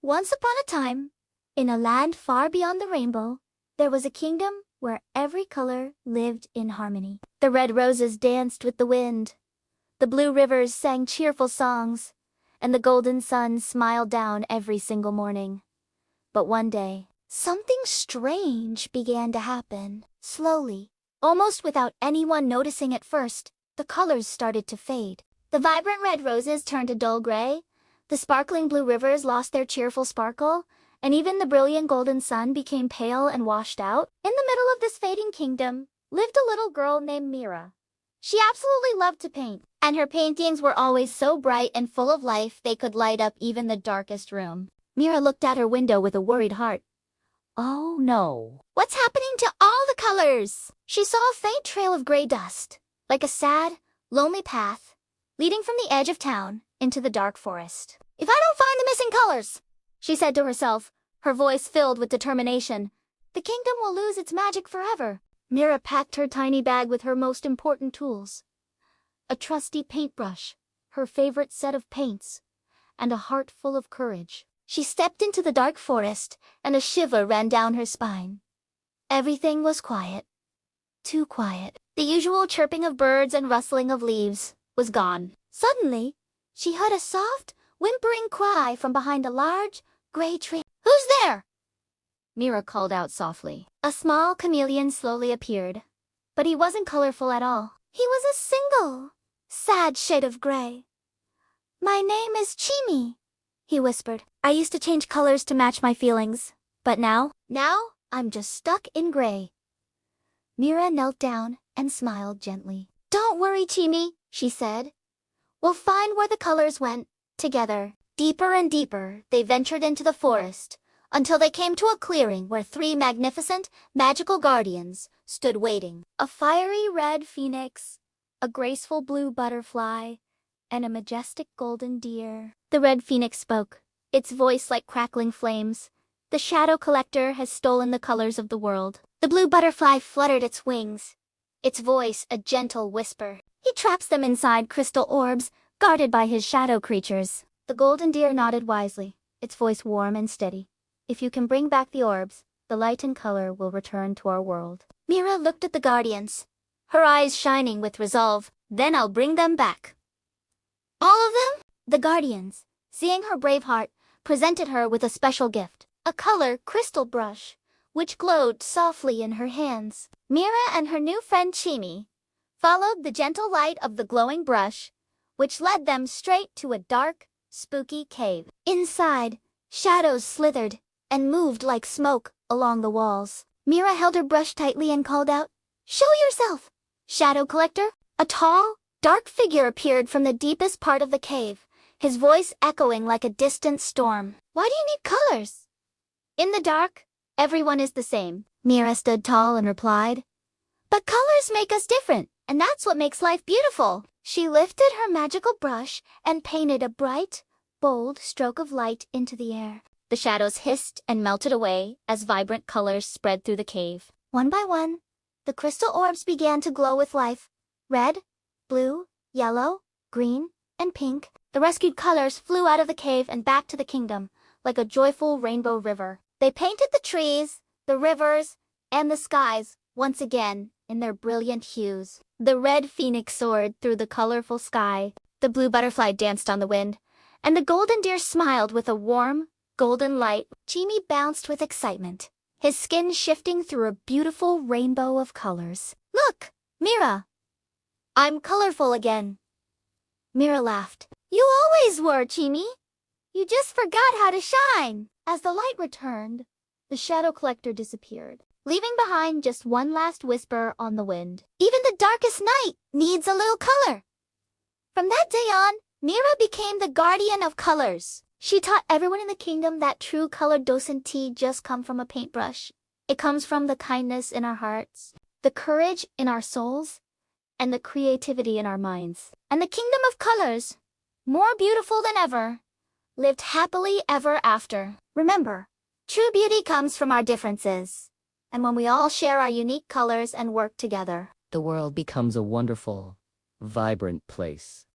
Once upon a time, in a land far beyond the rainbow, there was a kingdom where every color lived in harmony. The red roses danced with the wind, the blue rivers sang cheerful songs, and the golden sun smiled down every single morning. But one day, something strange began to happen. Slowly, almost without anyone noticing at first, the colors started to fade. The vibrant red roses turned a dull gray, the sparkling blue rivers lost their cheerful sparkle, and even the brilliant golden sun became pale and washed out. In the middle of this fading kingdom lived a little girl named Mira. She absolutely loved to paint, and her paintings were always so bright and full of life they could light up even the darkest room. Mira looked out her window with a worried heart. Oh no. What's happening to all the colors? She saw a faint trail of gray dust, like a sad, lonely path, leading from the edge of town into the dark forest. If I don't find the missing colors, she said to herself, her voice filled with determination, the kingdom will lose its magic forever. Mira packed her tiny bag with her most important tools. A trusty paintbrush, her favorite set of paints, and a heart full of courage. She stepped into the dark forest, and a shiver ran down her spine. Everything was quiet. Too quiet. The usual chirping of birds and rustling of leaves was gone. Suddenly, she heard a soft, whimpering cry from behind a large, gray tree. Who's there? Mira called out softly. A small chameleon slowly appeared, but he wasn't colorful at all. He was a single, sad shade of gray. My name is Chimi, he whispered. I used to change colors to match my feelings, but now I'm just stuck in gray. Mira knelt down and smiled gently. Don't worry, Chimi, she said. We'll find where the colors went, together. Deeper and deeper, they ventured into the forest, until they came to a clearing where three magnificent, magical guardians stood waiting. A fiery red phoenix, a graceful blue butterfly, and a majestic golden deer. The red phoenix spoke, its voice like crackling flames. The shadow collector has stolen the colors of the world. The blue butterfly fluttered its wings, its voice a gentle whisper. He traps them inside crystal orbs, guarded by his shadow creatures. The golden deer nodded wisely, its voice warm and steady. If you can bring back the orbs, the light and color will return to our world. Mira looked at the guardians, her eyes shining with resolve. Then I'll bring them back. All of them? The guardians, seeing her brave heart, presented her with a special gift, a color crystal brush, which glowed softly in her hands. Mira and her new friend Chimi followed the gentle light of the glowing brush, which led them straight to a dark, spooky cave. Inside, shadows slithered and moved like smoke along the walls. Mira held her brush tightly and called out, "Show yourself, shadow collector!" A tall, dark figure appeared from the deepest part of the cave, his voice echoing like a distant storm. Why do you need colors? In the dark, everyone is the same. Mira stood tall and replied, but colors make us different, and that's what makes life beautiful. She lifted her magical brush and painted a bright, bold stroke of light into the air. The shadows hissed and melted away as vibrant colors spread through the cave. One by one, the crystal orbs began to glow with life. Red, blue, yellow, green, and pink. The rescued colors flew out of the cave and back to the kingdom, like a joyful rainbow river. They painted the trees, the rivers, and the skies once again in their brilliant hues. The red phoenix soared through the colorful sky, the blue butterfly danced on the wind, and the golden deer smiled with a warm, golden light. Chimi bounced with excitement, his skin shifting through a beautiful rainbow of colors. Look, Mira! I'm colorful again. Mira laughed. You always were, Chimi. You just forgot how to shine. As the light returned, the shadow collector disappeared, leaving behind just one last whisper on the wind. Even the darkest night needs a little color. From that day on, Mira became the guardian of colors. She taught everyone in the kingdom that true color doesn't just come from a paintbrush. It comes from the kindness in our hearts, the courage in our souls, and the creativity in our minds. And the kingdom of colors, more beautiful than ever, lived happily ever after. Remember, true beauty comes from our differences. And when we all share our unique colors and work together, the world becomes a wonderful, vibrant place.